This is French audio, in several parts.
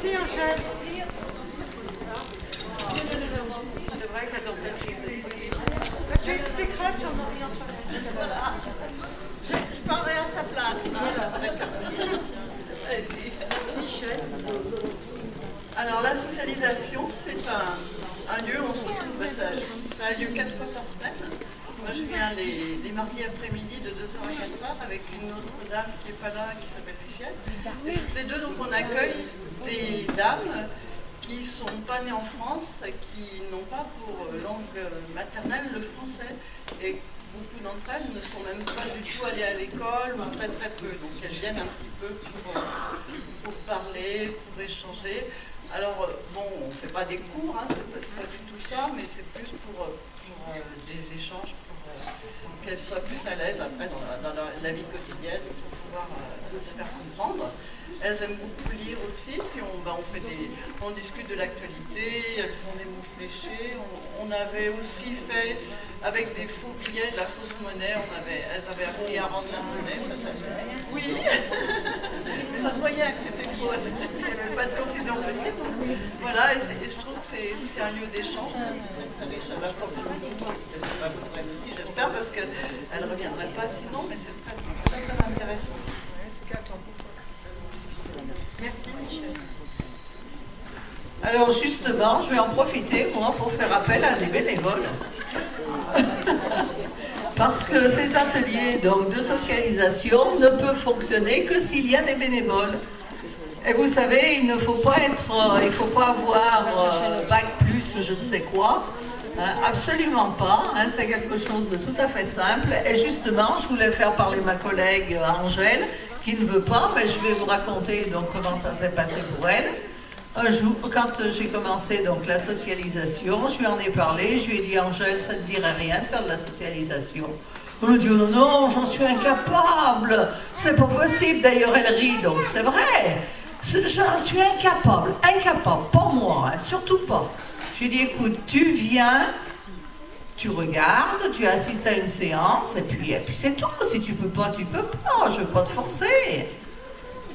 Si, Angèle. C'est vrai qu'elles ont bien choisi. Tu expliqueras ton orientation. Voilà. Je parlerai à sa place. Michel. Alors la socialisation, c'est un lieu où on se retrouve, ça a lieu 4 fois par semaine. Moi je viens les mardis après-midi de 2h à 4h avec une autre dame qui n'est pas là, qui s'appelle Lucienne. Et toutes les deux, donc on accueille des dames qui ne sont pas nées en France, qui n'ont pas pour langue maternelle le français. Et beaucoup d'entre elles ne sont même pas du tout allées à l'école, ou très très peu. Donc elles viennent un petit peu pour parler, pour échanger. Alors bon, on ne fait pas des cours, hein, c'est pas du tout ça, mais c'est plus pour des échanges, pour qu'elles soient plus à l'aise après dans la vie quotidienne, pour pouvoir se faire comprendre. Elles aiment beaucoup lire aussi, puis on discute de l'actualité, elles font des mots fléchés. On avait aussi fait, avec des faux billets, de la fausse monnaie, elles avaient appris à rendre la monnaie. Oui, mais ça se voyait que c'était faux, il n'y avait pas de confusion possible. Voilà, et je trouve que c'est un lieu d'échange, c'est très riche, à la fois pour nous, vous aussi, j'espère, parce qu'elles ne reviendraient pas sinon, mais c'est très, très, très intéressant. Merci, Michel. Alors justement, je vais en profiter, moi, pour faire appel à des bénévoles. Parce que ces ateliers donc, de socialisation ne peuvent fonctionner que s'il y a des bénévoles. Et vous savez, il ne faut pas avoir bac plus je ne sais quoi. Absolument pas, hein, c'est quelque chose de tout à fait simple. Et justement, je voulais faire parler ma collègue Angèle, qui ne veut pas, mais je vais vous raconter donc comment ça s'est passé pour elle. Un jour, quand j'ai commencé donc la socialisation, je lui en ai parlé, je lui ai dit Angèle, ça ne te dirait rien de faire de la socialisation. Elle me dit non, non, j'en suis incapable, c'est pas possible. D'ailleurs, elle rit, donc c'est vrai. J'en suis incapable, pas moi, hein, surtout pas. Je lui ai dit écoute, tu viens, tu regardes, tu assistes à une séance, et puis c'est tout. Si tu peux pas, tu peux pas, je ne vais pas te forcer.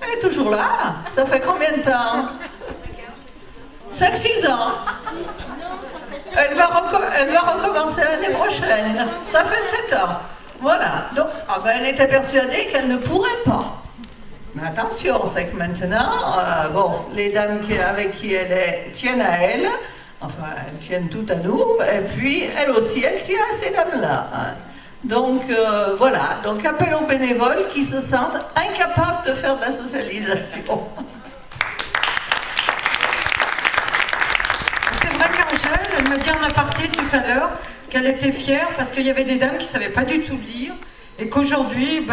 Elle est toujours là. Ça fait combien de temps? 5-6 ans. Elle va recommencer l'année prochaine. Ça fait 7 ans. Voilà. Donc, elle était persuadée qu'elle ne pourrait pas. Mais attention, c'est que maintenant, les dames avec qui elle est tiennent à elle. Enfin, elles tiennent toutes à nous. Et puis, elle aussi, elle tient à ces dames-là. Hein. Donc, voilà. Donc, appel aux bénévoles qui se sentent incapables de faire de la socialisation. Elle m'a dit en aparté tout à l'heure qu'elle était fière parce qu'il y avait des dames qui ne savaient pas du tout lire et qu'aujourd'hui,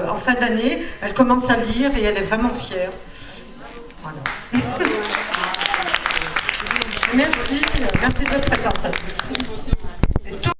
en fin d'année, elle commence à lire et elle est vraiment fière. Voilà. Merci de votre présence à tous.